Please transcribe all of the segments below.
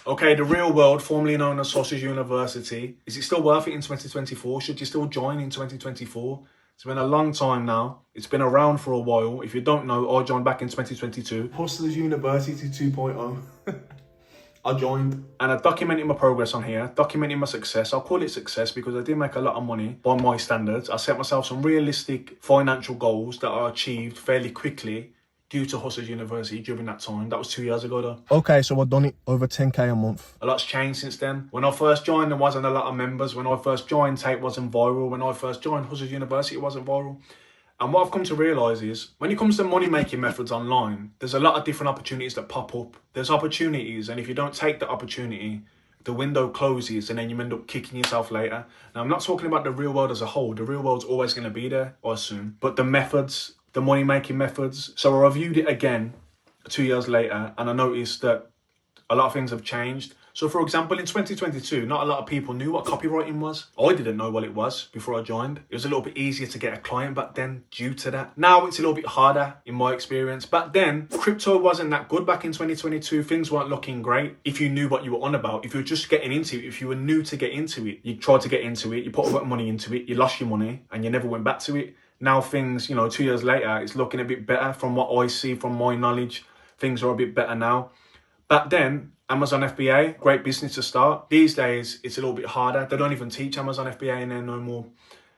Okay, the real world, formerly known as Sausage University, is it still worth it in 2024? Should you still join in 2024? It's been a long time now. It's been around for a while. If you don't know, I joined back in 2022. Hustlers University 2.0. I joined and I documented my progress on here, documenting my success. I'll call it success because I did make a lot of money by my standards. I set myself some realistic financial goals that I achieved fairly quickly due to Hustlers University during that time. That was 2 years ago though. Okay, so I've done it over 10k a month. A lot's changed since then. When I first joined, there wasn't a lot of members. When I first joined, Tape wasn't viral. When I first joined Hustlers University, it wasn't viral. And what I've come to realise is, when it comes to money-making methods online, there's a lot of different opportunities that pop up. There's opportunities, and if you don't take the opportunity, the window closes and then you end up kicking yourself later. Now, I'm not talking about the real world as a whole. The real world's always going to be there, I assume. But the methods, the money-making methods. So I reviewed it again 2 years later, and I noticed that a lot of things have changed. So for example, in 2022, not a lot of people knew what copywriting was. I didn't know what it was before I joined. It was a little bit easier to get a client back then due to that. Now it's a little bit harder in my experience. Back then, crypto wasn't that good back in 2022. Things weren't looking great. If you knew what you were on about, if you were just getting into it, if you were new to get into it, you tried to get into it, you put a lot of money into it, you lost your money and you never went back to it. Now things, 2 years later, it's looking a bit better from what I see, from my knowledge. Things are a bit better now. Back then, Amazon FBA, great business to start. These days, it's a little bit harder. They don't even teach Amazon FBA in there no more.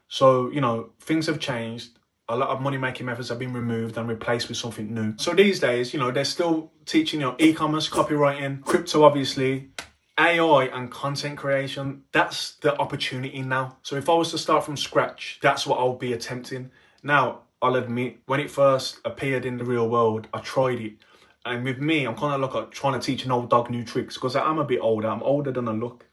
So, things have changed. A lot of money-making methods have been removed and replaced with something new. So these days, they're still teaching, e-commerce, copywriting, crypto, obviously, AI and content creation. That's the opportunity now. So if I was to start from scratch, that's what I'll be attempting. Now, I'll admit, when it first appeared in the real world, I tried it. And with me, I'm kind of like trying to teach an old dog new tricks because I'm a bit older. I'm older than I look.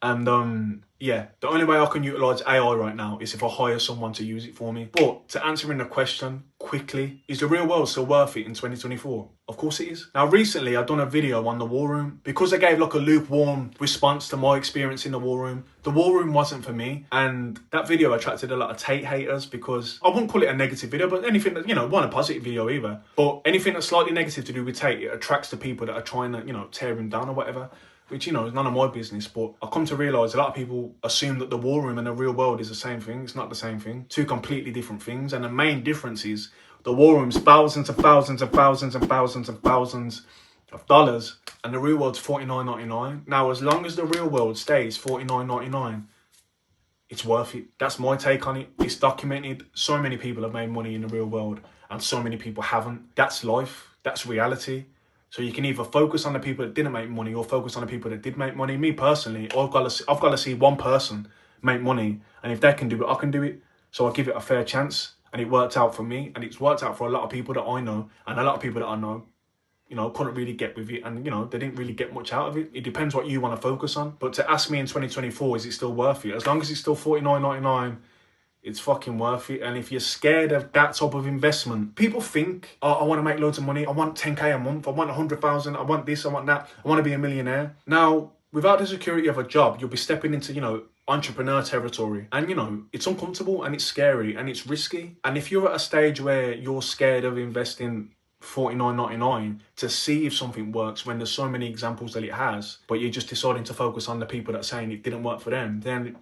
And the only way I can utilize AI right now is if I hire someone to use it for me. But to answering the question quickly, is the real world still worth it in 2024? Of course it is. Now, recently I've done a video on the War Room because I gave like a lukewarm response to my experience in the War Room. The War Room wasn't for me, and that video attracted a lot of Tate haters because I wouldn't call it a negative video, but anything that, wasn't a positive video either. But anything that's slightly negative to do with Tate, it attracts the people that are trying to, tear him down or whatever. Which, is none of my business, but I come to realise a lot of people assume that the War Room and the real world is the same thing. It's not the same thing. Two completely different things. And the main difference is the War Room's thousands and thousands and thousands and thousands and thousands of dollars, and the real world's $49.99. Now, as long as the real world stays $49.99, it's worth it. That's my take on it. It's documented. So many people have made money in the real world, and so many people haven't. That's life. That's reality. So you can either focus on the people that didn't make money or focus on the people that did make money. Me personally, I've got to see one person make money, and if they can do it, I can do it. So I give it a fair chance, and it worked out for me, and it's worked out for a lot of people that I know, and a lot of people that I know, couldn't really get with it, and they didn't really get much out of it. It depends what you want to focus on. But to ask me in 2024, is it still worth it? As long as it's still $49.99. It's fucking worth it. And if you're scared of that type of investment, people think, oh, I want to make loads of money. I want 10k a month. I want 100,000. I want this. I want that. I want to be a millionaire. Now, without the security of a job, you'll be stepping into, entrepreneur territory. And, it's uncomfortable and it's scary and it's risky. And if you're at a stage where you're scared of investing $49.99 to see if something works when there's so many examples that it has, but you're just deciding to focus on the people that are saying it didn't work for them, then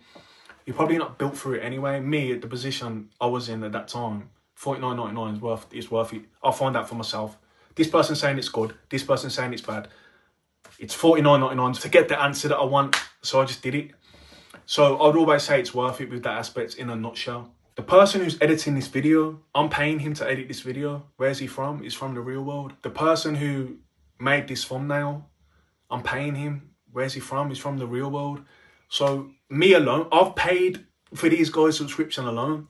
you're probably not built for it anyway. Me, at the position I was in at that time, $49.99 is worth it. I'll find out for myself. This person's saying it's good. This person's saying it's bad. It's $49.99 to get the answer that I want. So I just did it. So I'd always say it's worth it with that aspect in a nutshell. The person who's editing this video, I'm paying him to edit this video. Where's he from? He's from the real world. The person who made this thumbnail, I'm paying him. Where's he from? He's from the real world. So me alone, I've paid for these guys' subscription alone.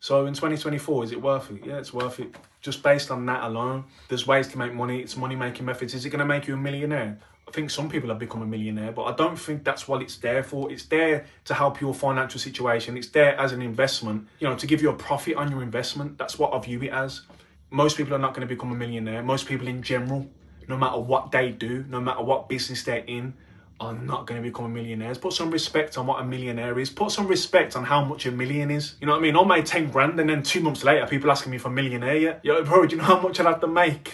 So in 2024, is it worth it? Yeah, it's worth it. Just based on that alone. There's ways to make money. It's money-making methods. Is it going to make you a millionaire? I think some people have become a millionaire, but I don't think that's what it's there for. It's there to help your financial situation. It's there as an investment, to give you a profit on your investment. That's what I view it as. Most people are not going to become a millionaire. Most people in general, no matter what they do, no matter what business they're in, are not going to become millionaires. Put some respect on what a millionaire is. Put some respect on how much a million is. You know what I mean? I made 10 grand and then 2 months later, people asking me if I'm a millionaire yet. Yo, bro, do you know how much I'd have to make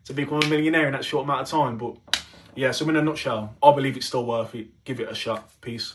to become a millionaire in that short amount of time? But Yeah, so in a nutshell, I believe it's still worth it. Give it a shot. Peace.